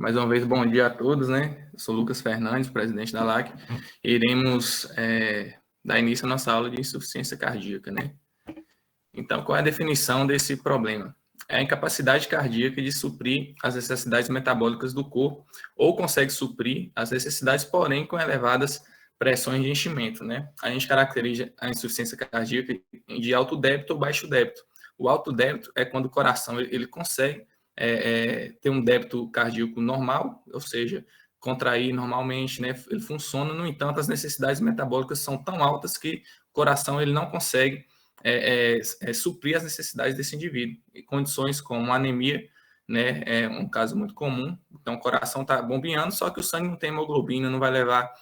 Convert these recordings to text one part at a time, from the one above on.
Mais uma vez, bom dia a todos, né? Eu sou Lucas Fernandes, presidente da LAC. Iremos dar início à nossa aula de insuficiência cardíaca, né? Então, qual é a definição desse problema? É a incapacidade cardíaca de suprir as necessidades metabólicas do corpo, ou consegue suprir as necessidades, porém, com elevadas pressões de enchimento, né? A gente caracteriza a insuficiência cardíaca de alto débito ou baixo débito. O alto débito é quando o coração ele consegue ter um débito cardíaco normal, ou seja, contrair normalmente, né? Ele funciona, no entanto, as necessidades metabólicas são tão altas que o coração ele não consegue suprir as necessidades desse indivíduo. E condições como anemia, né, é um caso muito comum. Então, o coração está bombeando, só que o sangue não tem hemoglobina, não vai levar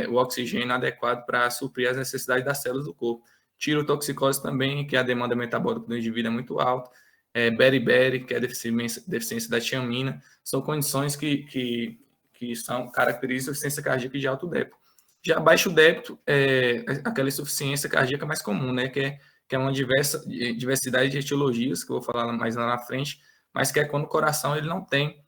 o oxigênio adequado para suprir as necessidades das células do corpo. Tirotoxicose também, que a demanda metabólica do indivíduo é muito alta. Beriberi, que é a deficiência da tiamina, são condições que caracterizam a insuficiência cardíaca de alto débito. Já baixo débito é aquela insuficiência cardíaca mais comum, né? Que é uma diversidade de etiologias, que eu vou falar mais lá na frente, mas que é quando o coração ele não tem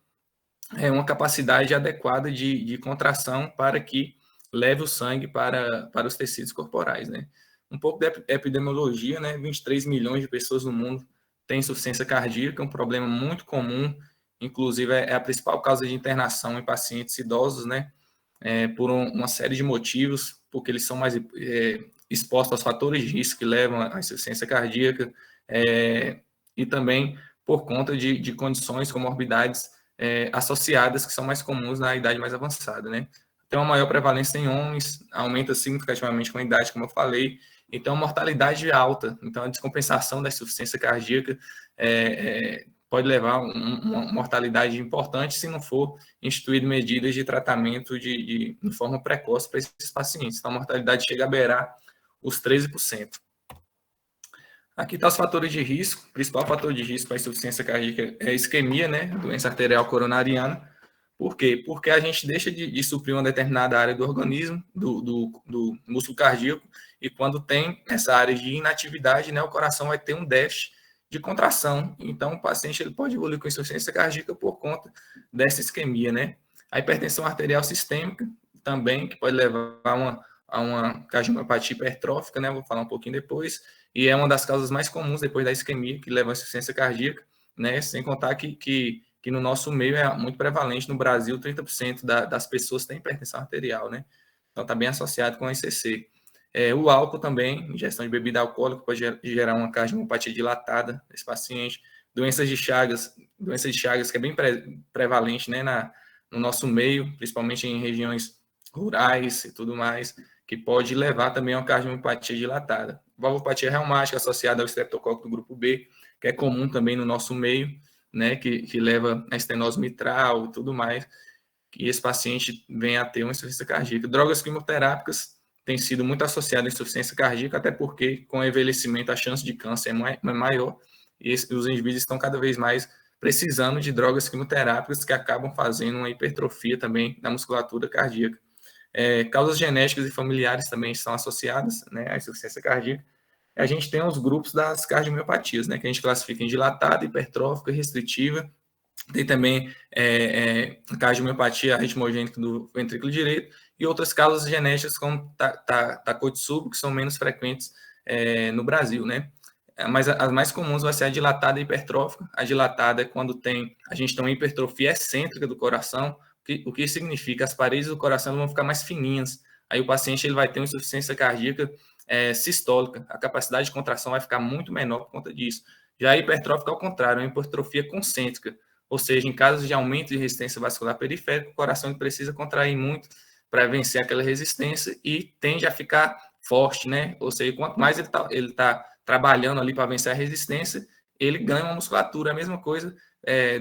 uma capacidade adequada de contração para que leve o sangue para os tecidos corporais, né? Um pouco de epidemiologia, né? 23 milhões de pessoas no mundo têm insuficiência cardíaca, um problema muito comum, inclusive é a principal causa de internação em pacientes idosos, né? Por uma série de motivos, porque eles são mais expostos aos fatores de risco que levam à insuficiência cardíaca, e também por conta de condições, comorbidades associadas, que são mais comuns na idade mais avançada, né? Tem uma maior prevalência em homens, aumenta significativamente com a idade, como eu falei, então mortalidade alta, então a descompensação da insuficiência cardíaca pode levar a uma mortalidade importante se não for instituído medidas de tratamento de forma precoce para esses pacientes. Então, a mortalidade chega a beirar os 13%. Aqui está os fatores de risco. O principal fator de risco para a insuficiência cardíaca é a isquemia, né? Doença arterial coronariana. Por quê? Porque a gente deixa de suprir uma determinada área do organismo, do músculo cardíaco, e quando tem essa área de inatividade, né, o coração vai ter um déficit de contração. Então, o paciente ele pode evoluir com insuficiência cardíaca por conta dessa isquemia, né? A hipertensão arterial sistêmica também, que pode levar a uma cardiomiopatia hipertrófica, né? Vou falar um pouquinho depois. E é uma das causas mais comuns depois da isquemia, que leva à insuficiência cardíaca, né? Sem contar que no nosso meio é muito prevalente. No Brasil, 30% das pessoas têm hipertensão arterial, né? Então, está bem associado com a ICC. O álcool também, ingestão de bebida alcoólica, pode gerar uma cardiomiopatia dilatada nesse paciente. Doenças de Chagas que é bem prevalente, né, no nosso meio, principalmente em regiões rurais e tudo mais, que pode levar também a uma cardiomiopatia dilatada. Valvopatia reumática associada ao estreptococo do grupo B, que é comum também no nosso meio, né, que leva a estenose mitral e tudo mais, que esse paciente vem a ter uma insuficiência cardíaca. Drogas quimioterápicas têm sido muito associadas à insuficiência cardíaca, até porque com o envelhecimento a chance de câncer é maior, e os indivíduos estão cada vez mais precisando de drogas quimioterápicas que acabam fazendo uma hipertrofia também da musculatura cardíaca. Causas genéticas e familiares também estão associadas, né, à insuficiência cardíaca. A gente tem os grupos das cardiomiopatias, né, que a gente classifica em dilatada, hipertrófica, restritiva. Tem também a cardiomiopatia arritmogênica do ventrículo direito e outras causas genéticas como Takotsubo, que são menos frequentes no Brasil, né? Mas as mais comuns vai ser a dilatada e hipertrófica. A dilatada é quando a gente tem uma hipertrofia excêntrica do coração, o que significa as paredes do coração vão ficar mais fininhas. Aí o paciente ele vai ter uma insuficiência cardíaca sistólica. A capacidade de contração vai ficar muito menor por conta disso. Já a hipertrófica, ao contrário, é uma hipertrofia concêntrica. Ou seja, em casos de aumento de resistência vascular periférica, o coração precisa contrair muito para vencer aquela resistência e tende a ficar forte, né? Ou seja, quanto mais ele tá trabalhando ali para vencer a resistência, ele ganha uma musculatura. A mesma coisa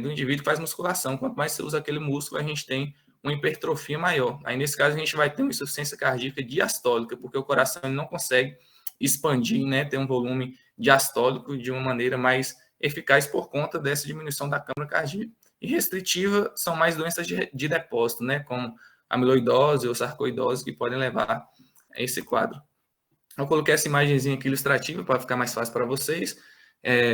do indivíduo que faz musculação. Quanto mais você usa aquele músculo, a gente tem uma hipertrofia maior. Aí, nesse caso, a gente vai ter uma insuficiência cardíaca diastólica, porque o coração não consegue expandir, né? Ter um volume diastólico de uma maneira mais eficaz por conta dessa diminuição da câmara cardíaca. E restritiva são mais doenças de depósito, né, como amiloidose ou sarcoidose, que podem levar a esse quadro. Eu coloquei essa imagenzinha aqui ilustrativa para ficar mais fácil para vocês.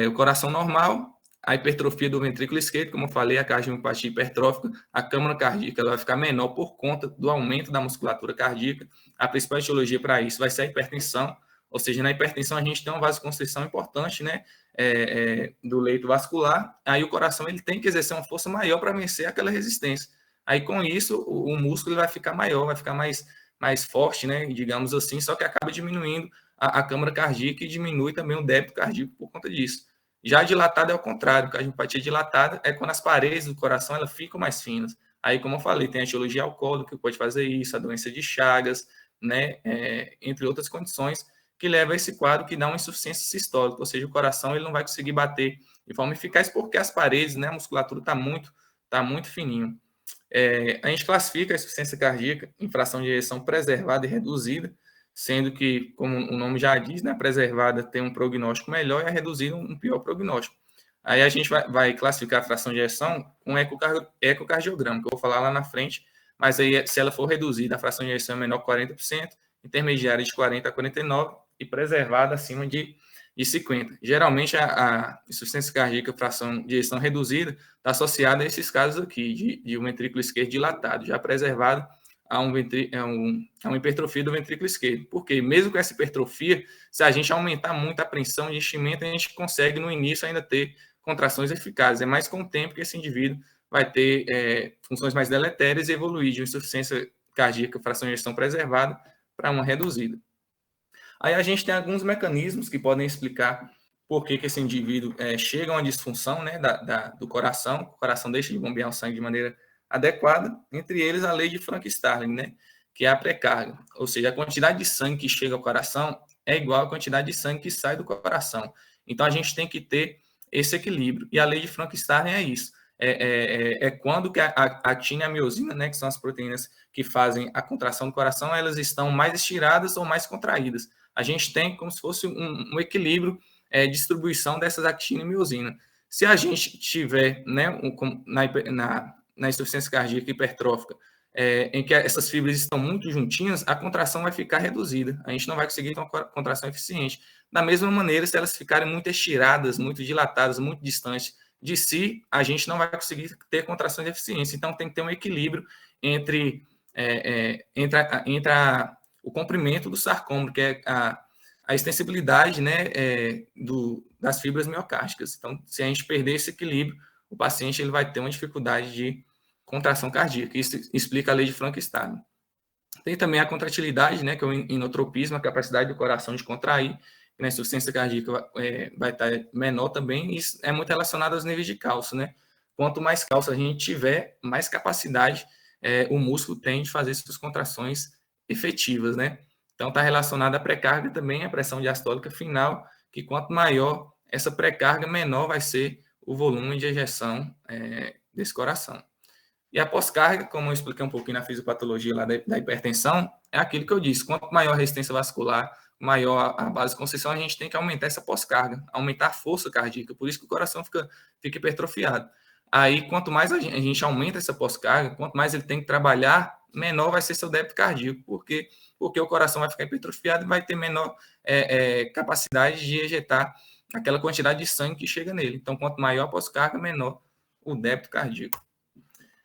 O coração normal, a hipertrofia do ventrículo esquerdo, como eu falei, a cardiomiopatia hipertrófica, a câmara cardíaca ela vai ficar menor por conta do aumento da musculatura cardíaca. A principal etiologia para isso vai ser a hipertensão, ou seja, na hipertensão a gente tem uma vasoconstrição importante, né, do leito vascular, aí o coração ele tem que exercer uma força maior para vencer aquela resistência. Aí com isso o músculo vai ficar maior, vai ficar mais forte, né, digamos assim, só que acaba diminuindo a câmara cardíaca e diminui também o débito cardíaco por conta disso. Já dilatada é o contrário, a cardiopatia dilatada é quando as paredes do coração elas ficam mais finas. Aí, como eu falei, tem a etiologia alcoólica que pode fazer isso, a doença de Chagas, né, entre outras condições, que leva a esse quadro que dá uma insuficiência sistólica, ou seja, o coração ele não vai conseguir bater de forma eficaz porque as paredes, né, a musculatura está muito fininho. A gente classifica a insuficiência cardíaca em fração de ejeção preservada e reduzida, sendo que, como o nome já diz, né, a preservada tem um prognóstico melhor e a reduzida um pior prognóstico. Aí a gente vai classificar a fração de ejeção com ecocardiograma, que eu vou falar lá na frente, mas aí se ela for reduzida, a fração de ejeção é menor que 40%, intermediária de 40% a 49% e preservada acima de 50%. Geralmente a insuficiência cardíaca, fração de ejeção reduzida, está associada a esses casos aqui, de um ventrículo esquerdo dilatado, já preservado a uma hipertrofia do ventrículo esquerdo. Porque mesmo com essa hipertrofia, se a gente aumentar muito a pressão de enchimento, a gente consegue no início ainda ter contrações eficazes. É mais com o tempo que esse indivíduo vai ter funções mais deletérias e evoluir de uma insuficiência cardíaca, fração de ejeção preservada, para uma reduzida. Aí a gente tem alguns mecanismos que podem explicar por que esse indivíduo chega a uma disfunção, né, do coração, o coração deixa de bombear o sangue de maneira adequada, entre eles a lei de Frank-Starling, né, que é a pré-carga, ou seja, a quantidade de sangue que chega ao coração é igual à quantidade de sangue que sai do coração. Então a gente tem que ter esse equilíbrio, e a lei de Frank-Starling é isso, quando que a actina e a miosina, né, que são as proteínas que fazem a contração do coração, elas estão mais estiradas ou mais contraídas. A gente tem como se fosse um equilíbrio de distribuição dessas actina e miosina. Se a gente tiver, né, na insuficiência cardíaca hipertrófica, em que essas fibras estão muito juntinhas, a contração vai ficar reduzida. A gente não vai conseguir ter uma contração eficiente. Da mesma maneira, se elas ficarem muito estiradas, muito dilatadas, muito distantes de si, a gente não vai conseguir ter contrações de eficiência. Então, tem que ter um equilíbrio entre o comprimento do sarcômero, que é a extensibilidade, né, das fibras miocárdicas. Então, se a gente perder esse equilíbrio, o paciente ele vai ter uma dificuldade de contração cardíaca. Isso explica a lei de Frank-Starling. Tem também a contratilidade, né, que é o inotropismo, a capacidade do coração de contrair. Na insuficiência cardíaca vai estar menor também, e isso é muito relacionado aos níveis de cálcio, né? Quanto mais cálcio a gente tiver, mais capacidade o músculo tem de fazer suas contrações efetivas, né? Então, está relacionado à pré-carga também, a pressão diastólica final, que quanto maior essa pré-carga, menor vai ser o volume de ejeção desse coração. E a pós-carga, como eu expliquei um pouquinho na fisiopatologia lá da hipertensão, é aquilo que eu disse, quanto maior a resistência vascular, maior a vasoconstrição, a gente tem que aumentar essa pós-carga, aumentar a força cardíaca, por isso que o coração fica hipertrofiado. Aí, quanto mais a gente aumenta essa pós-carga, quanto mais ele tem que trabalhar, menor vai ser seu débito cardíaco, porque o coração vai ficar hipertrofiado e vai ter menor capacidade de ejetar aquela quantidade de sangue que chega nele. Então, quanto maior a pós-carga, menor o débito cardíaco.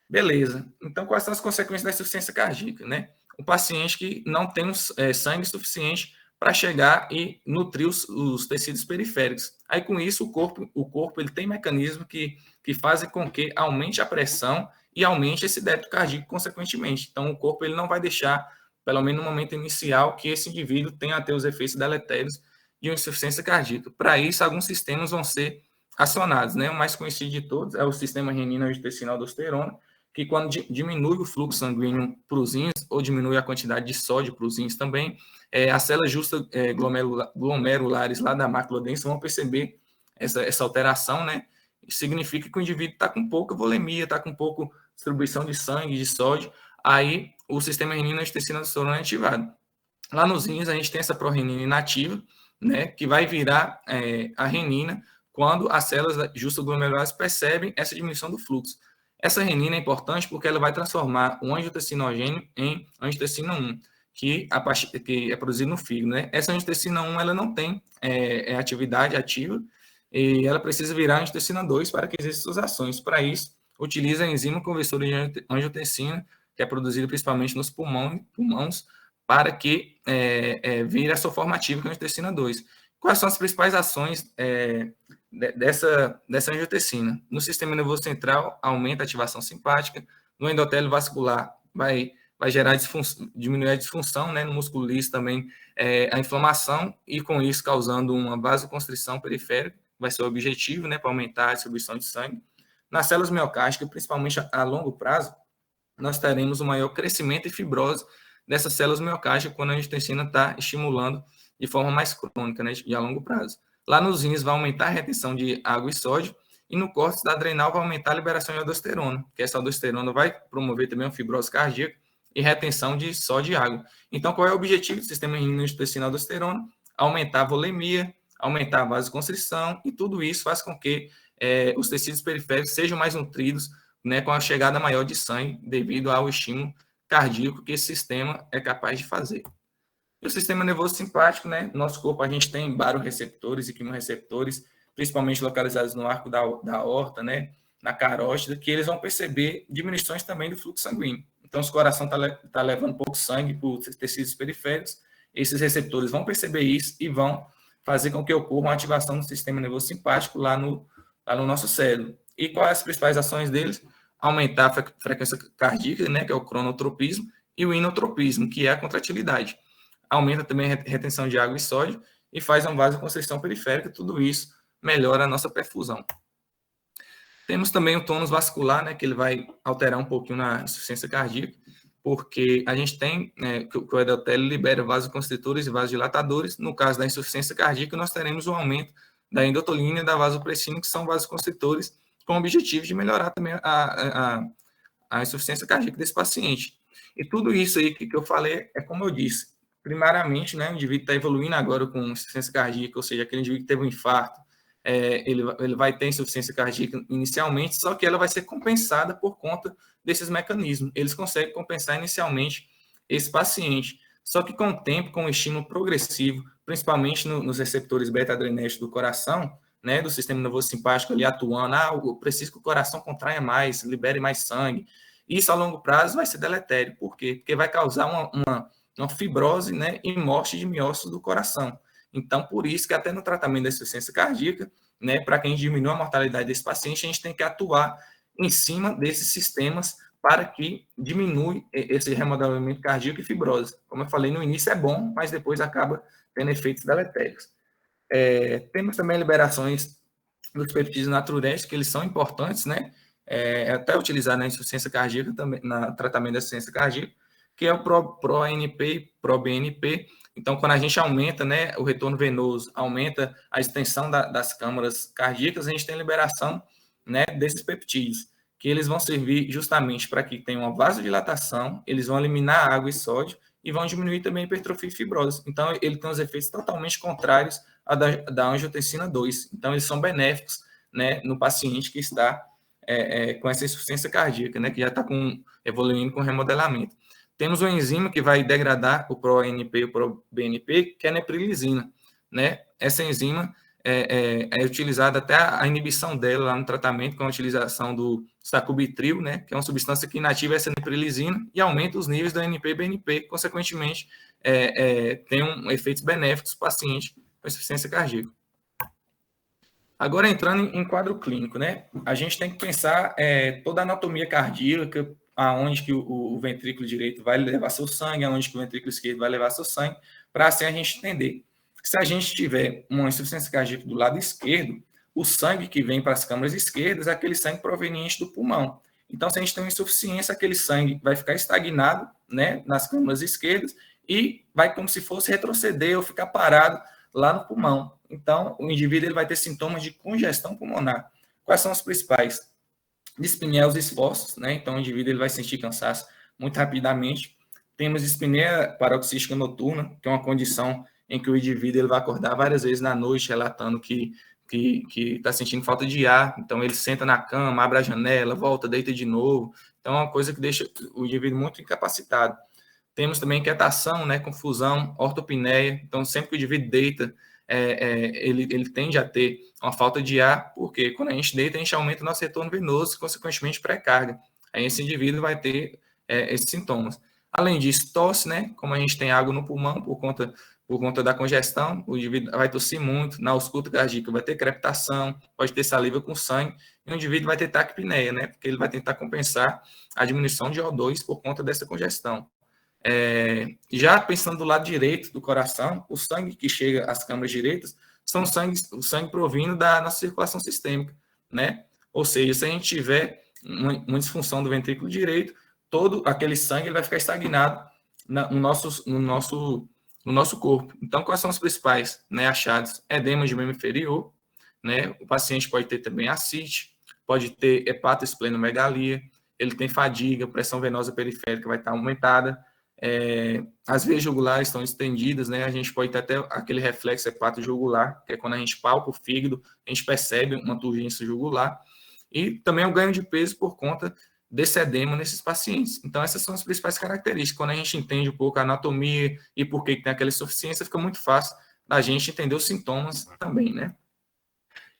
Beleza. Então, quais são as consequências da insuficiência cardíaca, né? O paciente que não tem sangue suficiente para chegar e nutrir os tecidos periféricos. Aí, com isso, o corpo ele tem mecanismos que fazem com que aumente a pressão e aumente esse débito cardíaco, consequentemente. Então, o corpo ele não vai deixar, pelo menos no momento inicial, que esse indivíduo tenha a ter os efeitos deletérios de uma insuficiência cardíaca. Para isso, alguns sistemas vão ser acionados, né? O mais conhecido de todos é o sistema renina-angiotensina-aldosterona, que quando diminui o fluxo sanguíneo para os rins, ou diminui a quantidade de sódio para os rins também, as células justas glomerulares lá da mácula densa vão perceber essa alteração, né? Isso significa que o indivíduo está com pouca volemia, está com pouca distribuição de sangue, de sódio, aí o sistema renina-angiotensina-aldosterona é ativado. Lá nos rins a gente tem essa prorenina inativa, né, que vai virar a renina quando as células justas glomerulares percebem essa diminuição do fluxo. Essa renina é importante porque ela vai transformar o angiotensinogênio em angiotensina 1, que é produzido no fígado, né? Essa angiotensina 1 ela não tem atividade ativa e ela precisa virar angiotensina 2 para que exista suas ações. Para isso, utiliza a enzima conversora de angiotensina, que é produzida principalmente nos pulmões, para que vire a sua forma ativa, que é a angiotensina 2. Quais são as principais ações dessa angiotensina? No sistema nervoso central, aumenta a ativação simpática. No endotélio vascular, vai gerar diminuir a disfunção, né? No músculo liso também, a inflamação, e com isso causando uma vasoconstrição periférica, vai ser o objetivo, né? Para aumentar a distribuição de sangue. Nas células miocárdica, principalmente a longo prazo, nós teremos um maior crescimento e fibrose dessas células miocárdica quando a angiotensina está estimulando de forma mais crônica, né, e a longo prazo. Lá nos rins vai aumentar a retenção de água e sódio, e no córtex adrenal vai aumentar a liberação de aldosterona, que essa aldosterona vai promover também uma fibrose cardíaca e retenção de sódio e água. Então, qual é o objetivo do sistema renina-angiotensina-aldosterona? Aumentar a volemia, aumentar a vasoconstrição, e tudo isso faz com que os tecidos periféricos sejam mais nutridos, né, com a chegada maior de sangue, devido ao estímulo cardíaco que esse sistema é capaz de fazer. E o sistema nervoso simpático, né, no nosso corpo a gente tem baroreceptores e quimioreceptores, principalmente localizados no arco da aorta, né, na carótida, que eles vão perceber diminuições também do fluxo sanguíneo. Então, se o coração está levando pouco sangue para os tecidos periféricos, esses receptores vão perceber isso e vão fazer com que ocorra uma ativação do sistema nervoso simpático lá no nosso cérebro. E quais as principais ações deles? Aumentar a frequência cardíaca, né, que é o cronotropismo, e o inotropismo, que é a contratilidade. Aumenta também a retenção de água e sódio e faz uma vasoconstrição periférica, tudo isso melhora a nossa perfusão. Temos também o tônus vascular, né, que ele vai alterar um pouquinho na insuficiência cardíaca, porque a gente tem que o endotélio libera vasoconstritores e vasodilatadores. No caso da insuficiência cardíaca, nós teremos um aumento da endotolina e da vasopressina, que são vasoconstritores, com o objetivo de melhorar também a insuficiência cardíaca desse paciente. E tudo isso aí que eu falei é como eu disse, primariamente, né, o indivíduo está evoluindo agora com insuficiência cardíaca, ou seja, aquele indivíduo que teve um infarto, ele vai ter insuficiência cardíaca inicialmente, só que ela vai ser compensada por conta desses mecanismos. Eles conseguem compensar inicialmente esse paciente, só que com o tempo, com o estímulo progressivo, principalmente nos receptores beta-adrenérgicos do coração, né, do sistema nervoso simpático ali atuando, eu preciso que o coração contraia mais, libere mais sangue. Isso a longo prazo vai ser deletério. Por quê? Porque vai causar uma fibrose, né, e morte de miócitos do coração. Então, por isso que até no tratamento da insuficiência cardíaca, né, para que a gente diminua a mortalidade desse paciente, a gente tem que atuar em cima desses sistemas para que diminui esse remodelamento cardíaco e fibrose. Como eu falei, no início é bom, mas depois acaba tendo efeitos deletérios. Temos também liberações dos peptídeos natriuréticos, que eles são importantes, né? Até utilizado na insuficiência cardíaca, também, no tratamento da insuficiência cardíaca, que é o ProANP e ProBNP. Então, quando a gente aumenta, né, o retorno venoso, aumenta a extensão das câmaras cardíacas, a gente tem liberação, né, desses peptídeos, que eles vão servir justamente para que tenha uma vasodilatação, eles vão eliminar água e sódio e vão diminuir também a hipertrofia e fibrose. Então, ele tem os efeitos totalmente contrários à da angiotensina 2. Então, eles são benéficos, né, no paciente que está com essa insuficiência cardíaca, né, que já está evoluindo com remodelamento. Temos uma enzima que vai degradar o ProANP e o ProBNP, que é a neprilisina, né? Essa enzima é utilizada até a inibição dela lá no tratamento com a utilização do sacubitril, né? Que é uma substância que inativa essa neprilisina e aumenta os níveis do ANP e BNP, consequentemente tem efeitos benéficos para o paciente com insuficiência cardíaca. Agora, entrando em quadro clínico, né? A gente tem que pensar toda a anatomia cardíaca, aonde que o ventrículo direito vai levar seu sangue, aonde que o ventrículo esquerdo vai levar seu sangue, para assim a gente entender. Se a gente tiver uma insuficiência cardíaca do lado esquerdo, o sangue que vem para as câmaras esquerdas é aquele sangue proveniente do pulmão. Então, se a gente tem uma insuficiência, aquele sangue vai ficar estagnado, né, nas câmaras esquerdas e vai como se fosse retroceder ou ficar parado lá no pulmão. Então, o indivíduo ele vai ter sintomas de congestão pulmonar. Quais são os principais? Dispneia aos esforços, né? Então, o indivíduo ele vai sentir cansaço muito rapidamente. Temos dispneia paroxística noturna, que é uma condição em que o indivíduo ele vai acordar várias vezes na noite, relatando que está sentindo falta de ar. Então, ele senta na cama, abre a janela, volta, deita de novo. Então, é uma coisa que deixa o indivíduo muito incapacitado. Temos também inquietação, né? Confusão, ortopneia. Então, sempre que o indivíduo deita, ele tende a ter uma falta de ar, porque quando a gente deita, a gente aumenta o nosso retorno venoso, consequentemente pré-carga. Aí esse indivíduo vai ter esses sintomas. Além disso, tosse, né? Como a gente tem água no pulmão por conta da congestão, o indivíduo vai tossir muito, na ausculta cardíaca vai ter crepitação, pode ter saliva com sangue, e o indivíduo vai ter taquipneia, né? Porque ele vai tentar compensar a diminuição de O2 por conta dessa congestão. Já pensando do lado direito do coração, o sangue que chega às câmaras direitas são o sangue provindo da nossa circulação sistêmica, né? Ou seja, se a gente tiver uma disfunção do ventrículo direito, todo aquele sangue ele vai ficar estagnado no nosso corpo. Então, quais são os principais, né, achados? Edema de membro inferior, né? O paciente pode ter também ascite, pode ter hepatoesplenomegalia, ele tem fadiga, pressão venosa periférica vai estar aumentada, as veias jugulares estão estendidas, né? A gente pode ter até aquele reflexo hepatojugular, que é quando a gente palpa o fígado, a gente percebe uma turgência jugular, e também o ganho de peso por conta desse edema nesses pacientes. Então, essas são as principais características. Quando a gente entende um pouco a anatomia e por que tem aquela insuficiência, fica muito fácil da gente entender os sintomas também, né?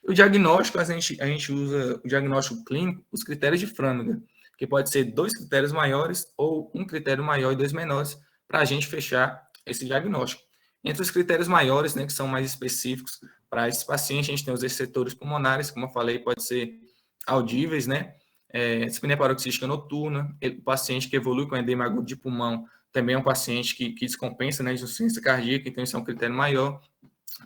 O diagnóstico, a gente usa o diagnóstico clínico, os critérios de Framingham, que pode ser 2 critérios maiores ou um critério maior e 2 menores, para a gente fechar esse diagnóstico. Entre os critérios maiores, né, que são mais específicos para esse paciente, a gente tem os receptores pulmonares, como eu falei, pode ser audíveis, né? Dispneia paroxística noturna, o paciente que evolui com edema agudo de pulmão, também é um paciente que descompensa, né, de insuficiência cardíaca, então isso é um critério maior.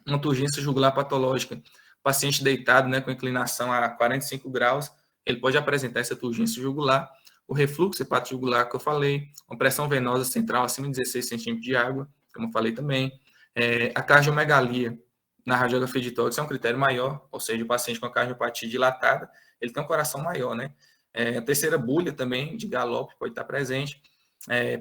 Uma turgência jugular patológica, paciente deitado, né, com inclinação a 45 graus, ele pode apresentar essa turgência jugular. O refluxo hepatojugular que eu falei, uma pressão venosa central acima de 16 centímetros de água, como eu falei também. A cardiomegalia na radiografia de tórax é um critério maior, ou seja, o paciente com a cardiopatia dilatada, ele tem um coração maior, né? A terceira bulha também, de Galope, pode estar presente.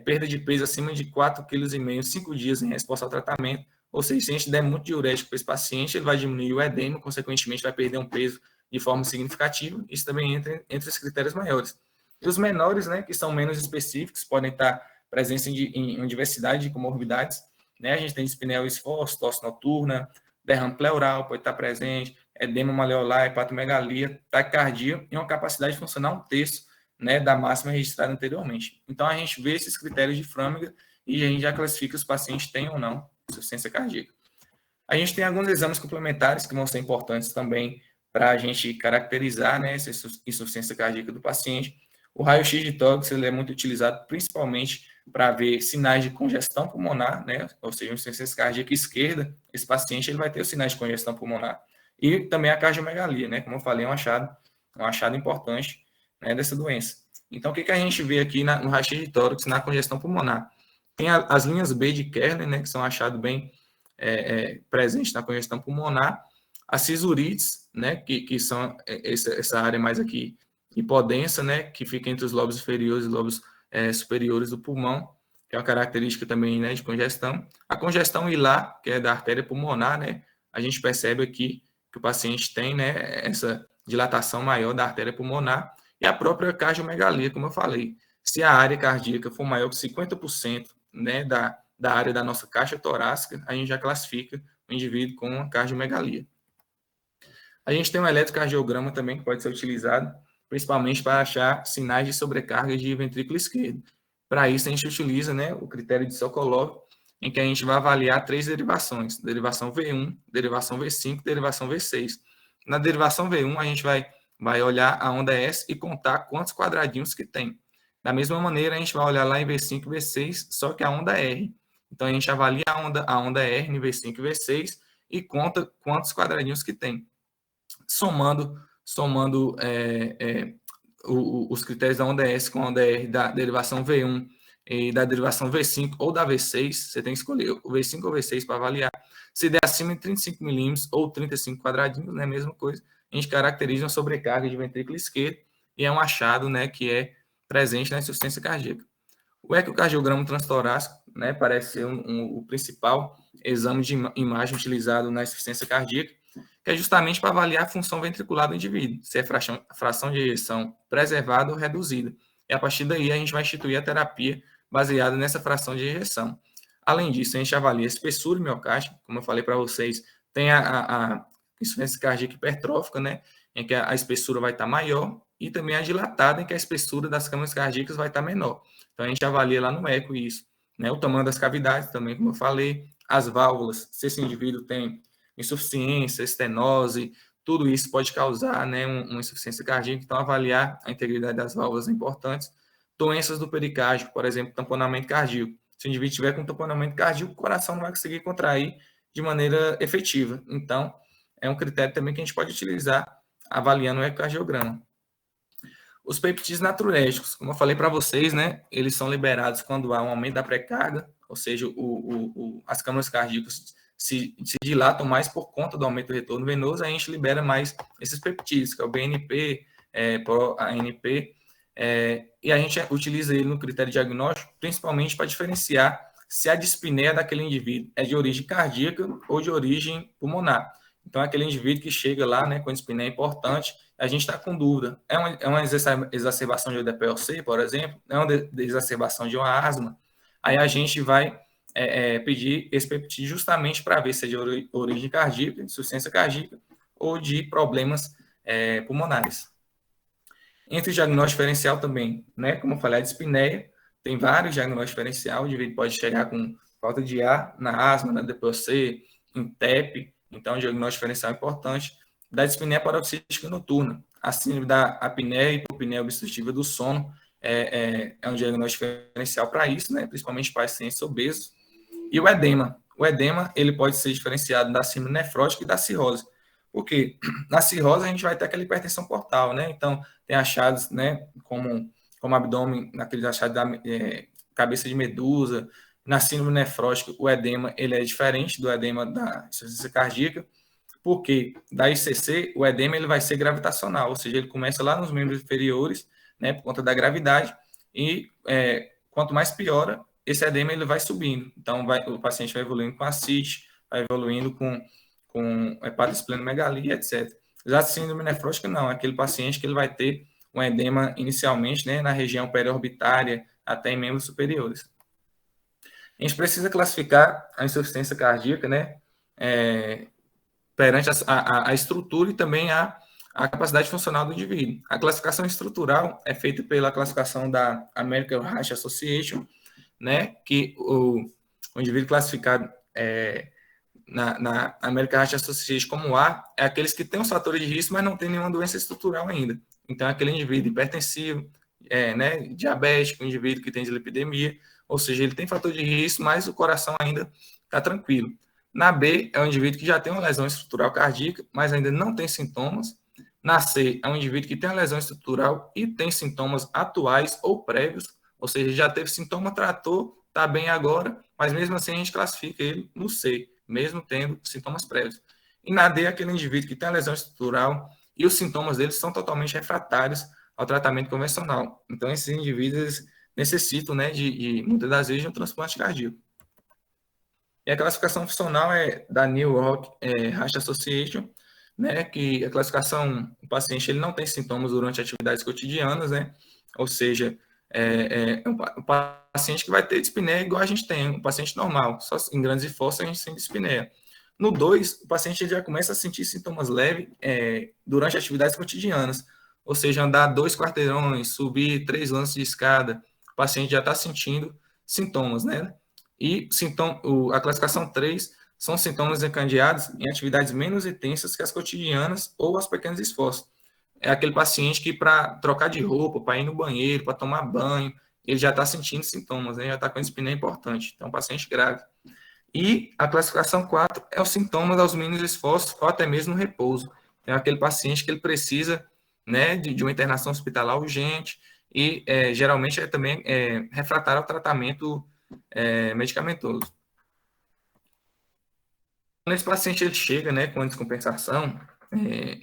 Perda de peso acima de 4,5 kg, 5 dias em resposta ao tratamento. Ou seja, se a gente der muito diurético para esse paciente, ele vai diminuir o edema, consequentemente vai perder um peso de forma significativa. Isso também entra entre os critérios maiores. E os menores, né, que são menos específicos, podem estar presentes em uma diversidade de comorbidades. Né? A gente tem dispneia ao esforço, tosse noturna, derrame pleural pode estar presente, edema maleolar, hepatomegalia, taquicardia e uma capacidade funcional 1/3, né, da máxima registrada anteriormente. Então, a gente vê esses critérios de Framingham e a gente já classifica se os pacientes têm ou não insuficiência cardíaca. A gente tem alguns exames complementares que vão ser importantes também para a gente caracterizar, né, essa insuficiência cardíaca do paciente. O raio-x de tórax ele é muito utilizado principalmente para ver sinais de congestão pulmonar, né, ou seja, insuficiência cardíaca esquerda, esse paciente ele vai ter os sinais de congestão pulmonar. E também a cardiomegalia, né, como eu falei, é um achado importante, né, dessa doença. Então, o que a gente vê aqui no raio-x de tórax, na congestão pulmonar? Tem as linhas B de Kerner, né, que são achados bem presentes na congestão pulmonar. As cisurites, né, que são essa área mais aqui hipodensa, né, que fica entre os lobos inferiores e lobos superiores do pulmão, que é uma característica também, né, de congestão. A congestão hilar, que é da artéria pulmonar, né, a gente percebe aqui que o paciente tem, né, essa dilatação maior da artéria pulmonar e a própria cardiomegalia, como eu falei. Se a área cardíaca for maior que 50%, né, da área da nossa caixa torácica, a gente já classifica o indivíduo com uma cardiomegalia. A gente tem um eletrocardiograma também que pode ser utilizado, principalmente para achar sinais de sobrecarga de ventrículo esquerdo. Para isso, a gente utiliza, né, o critério de Sokolov, em que a gente vai avaliar 3 derivações, derivação V1, derivação V5, derivação V6. Na derivação V1, a gente vai olhar a onda S e contar quantos quadradinhos que tem. Da mesma maneira, a gente vai olhar lá em V5 e V6, só que a onda R. Então, a gente avalia a onda R em V5 e V6 e conta quantos quadradinhos que tem. Somando os critérios da onda S com a onda R da derivação V1 e da derivação V5 ou da V6, você tem que escolher o V5 ou V6 para avaliar. Se der acima de 35 milímetros ou 35 quadradinhos, né, mesma coisa, a gente caracteriza uma sobrecarga de ventrículo esquerdo e é um achado, né, que é presente na insuficiência cardíaca. O ecocardiograma transtorácico, né, parece ser o principal exame de imagem utilizado na insuficiência cardíaca, que é justamente para avaliar a função ventricular do indivíduo, se é fração de ejeção preservada ou reduzida. E a partir daí a gente vai instituir a terapia baseada nessa fração de ejeção. Além disso, a gente avalia a espessura miocárdica, como eu falei para vocês, Tem a insuficiência cardíaca hipertrófica, né, em que a espessura vai estar maior, e também a dilatada, em que a espessura das câmaras cardíacas vai estar menor. Então, a gente avalia lá no eco isso, né, o tamanho das cavidades também, como eu falei, as válvulas, se esse indivíduo tem insuficiência, estenose, tudo isso pode causar, né, uma insuficiência cardíaca. Então, avaliar a integridade das válvulas é importante. Doenças do pericárdio, por exemplo, tamponamento cardíaco. Se o indivíduo tiver com tamponamento cardíaco, o coração não vai conseguir contrair de maneira efetiva. Então, é um critério também que a gente pode utilizar avaliando o ecocardiograma. Os peptídeos natriuréticos, como eu falei para vocês, né, eles são liberados quando há um aumento da pré-carga, ou seja, as câmaras cardíacas se dilatam mais por conta do aumento do retorno venoso, a gente libera mais esses peptídeos, que é o BNP, ProANP, e a gente utiliza ele no critério diagnóstico, principalmente para diferenciar se a dispneia daquele indivíduo é de origem cardíaca ou de origem pulmonar. Então, aquele indivíduo que chega lá, né, com dispneia importante, a gente está com dúvida. É uma exacerbação de EDPLC, por exemplo? É uma exacerbação de uma asma? Aí a gente vai pedir esse peptídeo justamente para ver se é de origem cardíaca, insuficiência cardíaca, ou de problemas pulmonares. Entre o diagnóstico diferencial também, né, como eu falei, a dispneia, tem vários diagnósticos diferenciais, o indivíduo pode chegar com falta de ar na asma, na DPOC, em TEP, então o diagnóstico diferencial é importante. Da dispneia paroxística noturna, a síndrome da apneia e hipopneia obstrutiva do sono é um diagnóstico diferencial para isso, né, principalmente para pacientes obesos. E o edema. O edema ele pode ser diferenciado da síndrome nefrótica e da cirrose. Porque na cirrose a gente vai ter aquela hipertensão portal, né? Então, tem achados, né, como abdômen, naqueles achados da cabeça de medusa. Na síndrome nefrótica, o edema ele é diferente do edema da insuficiência cardíaca, porque da ICC, o edema ele vai ser gravitacional, ou seja, ele começa lá nos membros inferiores, né, por conta da gravidade, e quanto mais piora, esse edema ele vai subindo. Então, o paciente vai evoluindo com ascite, vai evoluindo com hepatosplenomegalia, etc. Já a síndrome nefrótica, não. É aquele paciente que ele vai ter um edema inicialmente, né, na região periorbitária, até em membros superiores. A gente precisa classificar a insuficiência cardíaca, né, perante a estrutura e também a capacidade funcional do indivíduo. A classificação estrutural é feita pela classificação da American Heart Association, né, que o indivíduo classificado na American Heart Association como A é aqueles que têm os fatores de risco, mas não tem nenhuma doença estrutural ainda. Então, é aquele indivíduo hipertensivo, né, diabético, indivíduo que tem dislipidemia, ou seja, ele tem fator de risco, mas o coração ainda está tranquilo. Na B, é um indivíduo que já tem uma lesão estrutural cardíaca, mas ainda não tem sintomas. Na C, é um indivíduo que tem uma lesão estrutural e tem sintomas atuais ou prévios, ou seja, já teve sintoma, tratou, está bem agora, mas mesmo assim a gente classifica ele no C, mesmo tendo sintomas prévios. E na D, é aquele indivíduo que tem a lesão estrutural e os sintomas dele são totalmente refratários ao tratamento convencional. Então, esses indivíduos necessitam, né, muitas das vezes, de um transplante cardíaco. E a classificação funcional é da New York Heart Association, né, que a classificação, o paciente ele não tem sintomas durante atividades cotidianas, né, ou seja, um paciente que vai ter dispneia igual a gente tem, um paciente normal, só em grandes esforços a gente tem dispneia. No 2, o paciente já começa a sentir sintomas leves durante atividades cotidianas, ou seja, andar 2 quarteirões, subir 3 lances de escada, o paciente já está sentindo sintomas, né? E a classificação 3 são sintomas desencadeados em atividades menos intensas que as cotidianas ou as pequenos esforços. É aquele paciente que para trocar de roupa, para ir no banheiro, para tomar banho, ele já está sentindo sintomas, né? Já está com dispneia importante. Então, paciente grave. E a classificação 4 é os sintomas aos mínimos esforços ou até mesmo no repouso. É aquele paciente que ele precisa, né, de uma internação hospitalar urgente e geralmente é também refratário ao tratamento medicamentoso. Quando esse paciente ele chega, né, com descompensação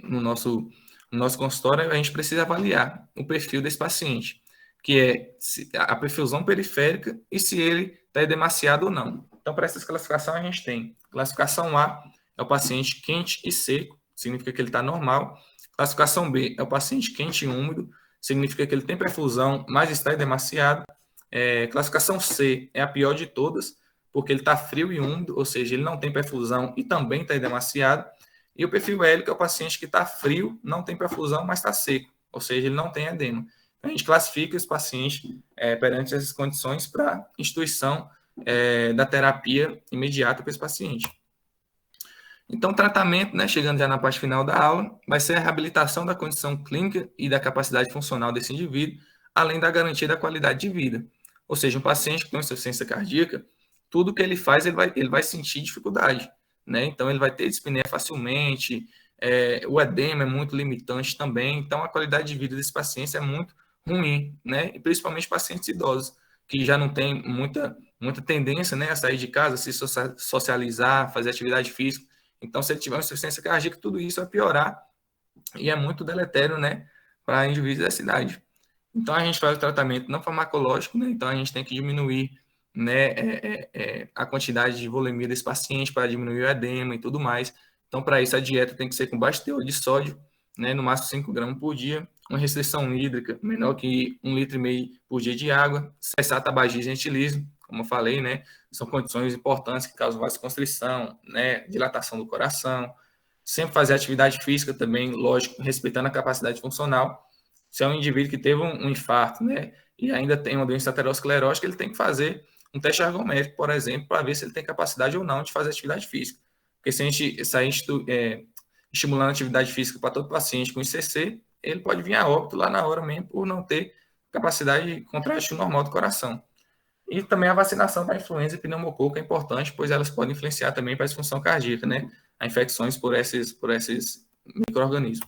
no nosso consultório, a gente precisa avaliar o perfil desse paciente, que é a perfusão periférica e se ele está demasiado ou não. Então, para essas classificações, a gente tem classificação A, é o paciente quente e seco, significa que ele está normal. Classificação B é o paciente quente e úmido, significa que ele tem perfusão, mas está demasiado. Classificação C é a pior de todas, porque ele está frio e úmido, ou seja, ele não tem perfusão e também está edemaciado. E o perfil L, que é o paciente que está frio, não tem perfusão, mas está seco, ou seja, ele não tem edema. Então, a gente classifica esse paciente perante essas condições para instituição da terapia imediata para esse paciente. Então, o tratamento, né, chegando já na parte final da aula, vai ser a reabilitação da condição clínica e da capacidade funcional desse indivíduo, além da garantia da qualidade de vida. Ou seja, um paciente que tem insuficiência cardíaca, tudo que ele faz, ele vai sentir dificuldade, né? Então, ele vai ter dispneia facilmente, o edema é muito limitante também, então a qualidade de vida desse paciente é muito ruim, né? E principalmente pacientes idosos, que já não têm muita tendência, né, a sair de casa, se socializar, fazer atividade física. Então, se ele tiver uma insuficiência cardíaca, tudo isso vai piorar e é muito deletério, né, para indivíduos da cidade. Então, a gente faz o tratamento não farmacológico, né, então a gente tem que diminuir, né, a quantidade de volemia desse paciente para diminuir o edema e tudo mais. Então, para isso, a dieta tem que ser com baixo teor de sódio, né, no máximo 5 gramas por dia, uma restrição hídrica menor que 1,5 litro por dia de água, cessar tabagismo e etilismo, como eu falei, né, são condições importantes que causam vasoconstrição, né, dilatação do coração, sempre fazer atividade física também, lógico, respeitando a capacidade funcional. Se é um indivíduo que teve um infarto, né, e ainda tem uma doença aterosclerótica, ele tem que fazer um teste ergométrico, por exemplo, para ver se ele tem capacidade ou não de fazer atividade física. Porque se a gente sair estimulando a atividade física para todo paciente com ICC, ele pode vir a óbito lá na hora mesmo por não ter capacidade de contraste normal do coração. E também a vacinação para influenza e pneumococo é importante, pois elas podem influenciar também para a disfunção cardíaca, né? A infecções por esses micro-organismos.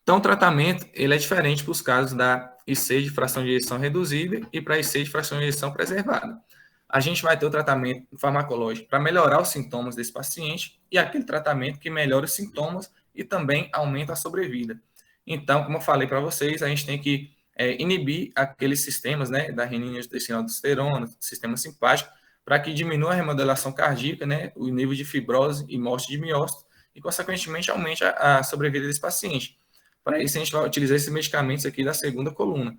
Então, o tratamento ele é diferente para os casos da IC de fração de ejeção reduzida e para a IC de fração de ejeção preservada. A gente vai ter o tratamento farmacológico para melhorar os sintomas desse paciente e aquele tratamento que melhora os sintomas e também aumenta a sobrevida. Então, como eu falei para vocês, a gente tem que inibir aqueles sistemas, né, da renina, angiotensina, aldosterona, sistema simpático, para que diminua a remodelação cardíaca, né, o nível de fibrose e morte de miócito e, consequentemente, aumente a sobrevida desse paciente. Para isso, a gente vai utilizar esses medicamentos aqui da segunda coluna.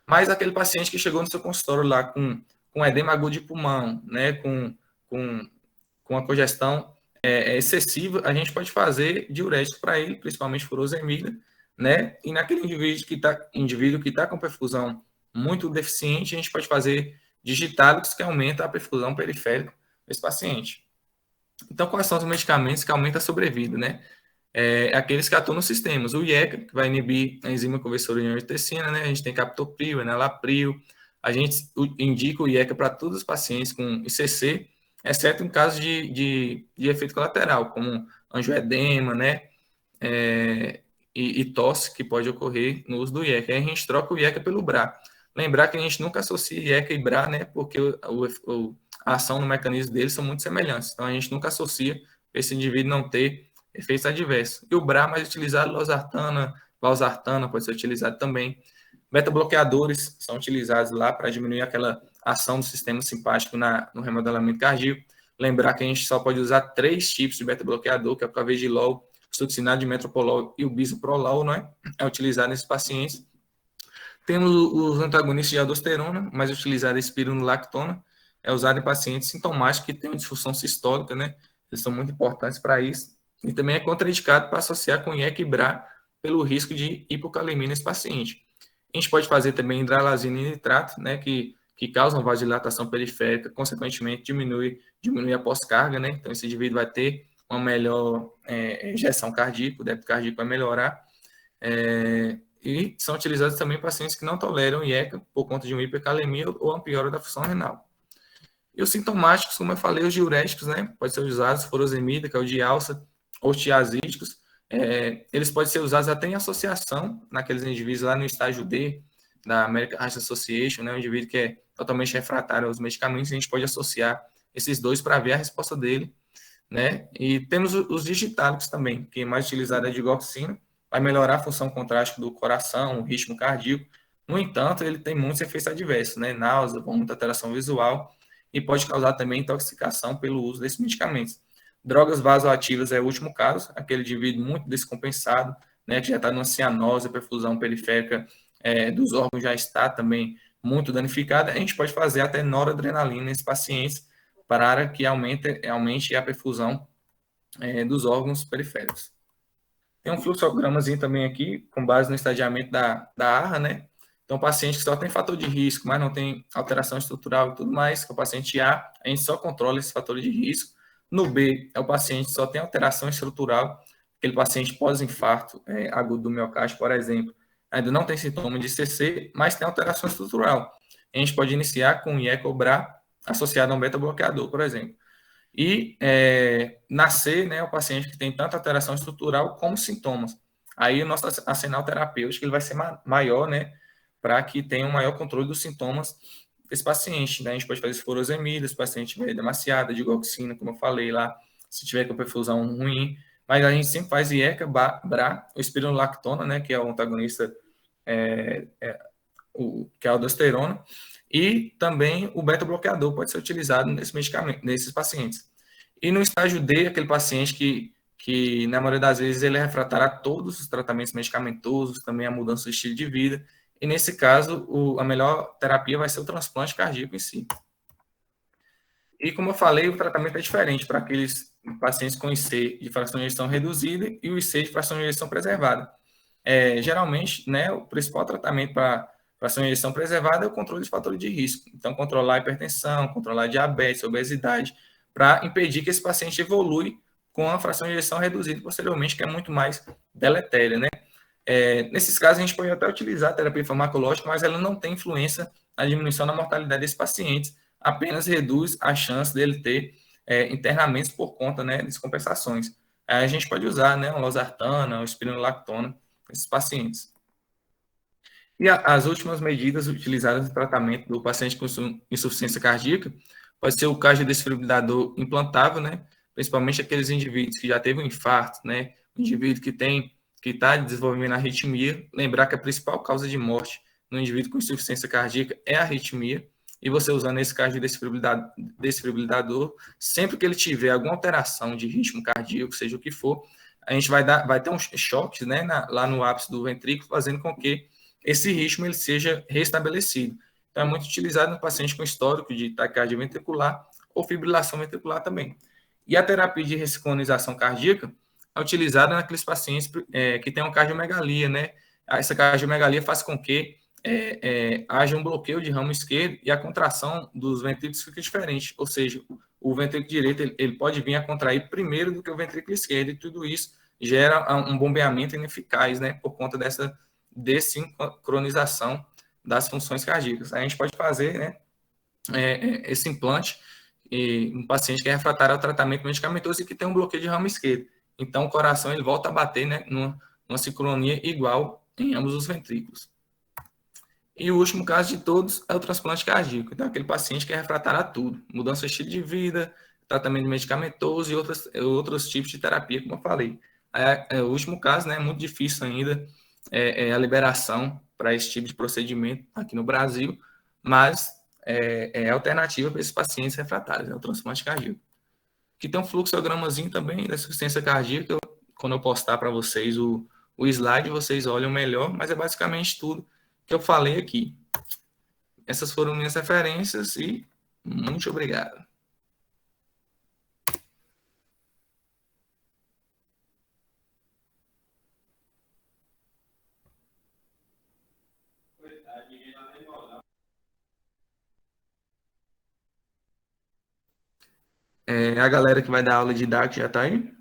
Mas aquele paciente que chegou no seu consultório lá com edema agudo de pulmão, né, com a congestão excessiva, a gente pode fazer diurético para ele, principalmente furosemida, né? E naquele indivíduo que está com perfusão muito deficiente, a gente pode fazer digitálicos que aumenta a perfusão periférica desse paciente. Então, quais são os medicamentos que aumentam a sobrevida, né? Aqueles que atuam nos sistemas. O IECA, que vai inibir a enzima conversora de angiotensina, né? A gente tem captopril, enalapril. A gente indica o IECA para todos os pacientes com ICC, exceto em casos de efeito colateral, como angioedema, né? E tosse, que pode ocorrer no uso do IECA. Aí a gente troca o IECA pelo BRA. Lembrar que a gente nunca associa IECA e BRA, né? Porque a ação no mecanismo deles são muito semelhantes. Então, a gente nunca associa esse indivíduo não ter efeitos adversos. E o BRA mais utilizado, losartana, valsartana, pode ser utilizado também. Beta-bloqueadores são utilizados lá para diminuir aquela ação do sistema simpático no remodelamento cardíaco. Lembrar que a gente só pode usar 3 tipos de beta-bloqueador, que é o clavegilol, o succinado de metoprolol e o bisoprolol, não é? É utilizado nesses pacientes. Temos os antagonistas de aldosterona, mais utilizado a espironolactona, é usado em pacientes sintomáticos que têm uma disfunção sistólica, né? Eles são muito importantes para isso. E também é contraindicado para associar com IECA e BRA pelo risco de hipocalemia nesse paciente. A gente pode fazer também hidralazina e nitrato, né? Que causam vasodilatação periférica, consequentemente diminui a pós-carga, né? Então, esse indivíduo vai ter uma melhor injeção cardíaca, o débito cardíaco vai melhorar. E são utilizados também pacientes que não toleram IECA por conta de uma hipercalemia ou uma piora da função renal. E os sintomáticos, como eu falei, os diuréticos, né? Pode ser usados furosemida, que é o de alça, ou tiazídicos. Eles podem ser usados até em associação naqueles indivíduos lá no estágio D da American Heart Association, né? Um indivíduo que é totalmente refratário aos medicamentos, a gente pode associar esses dois para ver a resposta dele, né? E temos os digitálicos também, que é mais utilizado é a digoxina, vai melhorar a função contrática do coração, o ritmo cardíaco. No entanto, ele tem muitos efeitos adversos, né? Náusea, muita alteração visual e pode causar também intoxicação pelo uso desses medicamentos. Drogas vasoativas é o último caso, aquele indivíduo muito descompensado, né? Que já está numa cianose, a perfusão periférica dos órgãos já está também muito danificada, a gente pode fazer até noradrenalina nesses pacientes para que aumente a perfusão dos órgãos periféricos. Tem um fluxogramazinho também aqui, com base no estadiamento da ARRA, né? Então, paciente que só tem fator de risco, mas não tem alteração estrutural e tudo mais, que é o paciente A, a gente só controla esse fator de risco. No B, é o paciente que só tem alteração estrutural, aquele paciente pós-infarto agudo do miocárdio, por exemplo, ainda não tem sintoma de CC, mas tem alteração estrutural. A gente pode iniciar com IECOBRA associado a um beta-bloqueador, por exemplo. E nascer, né, o paciente que tem tanto alteração estrutural como sintomas. Aí o nosso arsenal terapêutico ele vai ser maior, né, para que tenha um maior controle dos sintomas desse paciente. Né? A gente pode fazer furosemida, se o paciente tiver demasiada, digoxina, como eu falei lá, se tiver com perfusão ruim. Mas a gente sempre faz IECA, BRA, o espironolactona, né, que é o antagonista, que é a aldosterona, e também o beta-bloqueador pode ser utilizado nesse medicamento, nesses pacientes. E no estágio D, aquele paciente que na maioria das vezes ele é refratário a todos os tratamentos medicamentosos, também a mudança do estilo de vida, e nesse caso a melhor terapia vai ser o transplante cardíaco em si. E como eu falei, o tratamento é diferente para aqueles pacientes com IC de fração de ejeção reduzida e o IC de fração de ejeção preservada. Geralmente, né, o principal tratamento para fração de ejeção preservada é o controle de fatores de risco. Então, controlar a hipertensão, controlar a diabetes, a obesidade, para impedir que esse paciente evolui com a fração de ejeção reduzida posteriormente, que é muito mais deletéria, né? Nesses casos, a gente pode até utilizar a terapia farmacológica, mas ela não tem influência na diminuição da mortalidade desses pacientes, apenas reduz a chance dele ter internamentos por conta, né, de descompensações. Aí a gente pode usar, né, uma losartana, uma espironolactona, esses pacientes. E as últimas medidas utilizadas no tratamento do paciente com insuficiência cardíaca pode ser o cardiodesfibrilador implantável, né? Principalmente aqueles indivíduos que já teve um infarto, né? O indivíduo que está desenvolvendo arritmia, lembrar que a principal causa de morte no indivíduo com insuficiência cardíaca é a arritmia, e você usando esse cardiodesfibrilador, sempre que ele tiver alguma alteração de ritmo cardíaco, seja o que for, a gente vai ter uns choques, né, lá no ápice do ventrículo, fazendo com que esse ritmo ele seja restabelecido. Então, é muito utilizado no paciente com histórico de taquicardia ventricular ou fibrilação ventricular também. E a terapia de ressincronização cardíaca é utilizada naqueles pacientes que têm uma cardiomegalia, né? Essa cardiomegalia faz com que haja um bloqueio de ramo esquerdo e a contração dos ventrículos fica diferente, ou seja, o ventrículo direito ele pode vir a contrair primeiro do que o ventrículo esquerdo, e tudo isso gera um bombeamento ineficaz, né, por conta dessa desincronização das funções cardíacas. A gente pode fazer, né, esse implante em um paciente que é refratário ao tratamento medicamentoso e que tem um bloqueio de ramo esquerdo. Então, o coração ele volta a bater, né, numa sincronia igual em ambos os ventrículos. E o último caso de todos é o transplante cardíaco. Então, aquele paciente que é refratário a tudo. Mudança de estilo de vida, tratamento medicamentoso e outros tipos de terapia, como eu falei. O último caso, né, é muito difícil ainda a liberação para esse tipo de procedimento aqui no Brasil, mas é alternativa para esses pacientes refratários, o transplante cardíaco. Aqui tem um fluxogramazinho também da insuficiência cardíaca. Quando eu postar para vocês o slide, vocês olham melhor, mas é basicamente tudo que eu falei aqui. Essas foram minhas referências e muito obrigado. A galera que vai dar aula de DAC já está aí?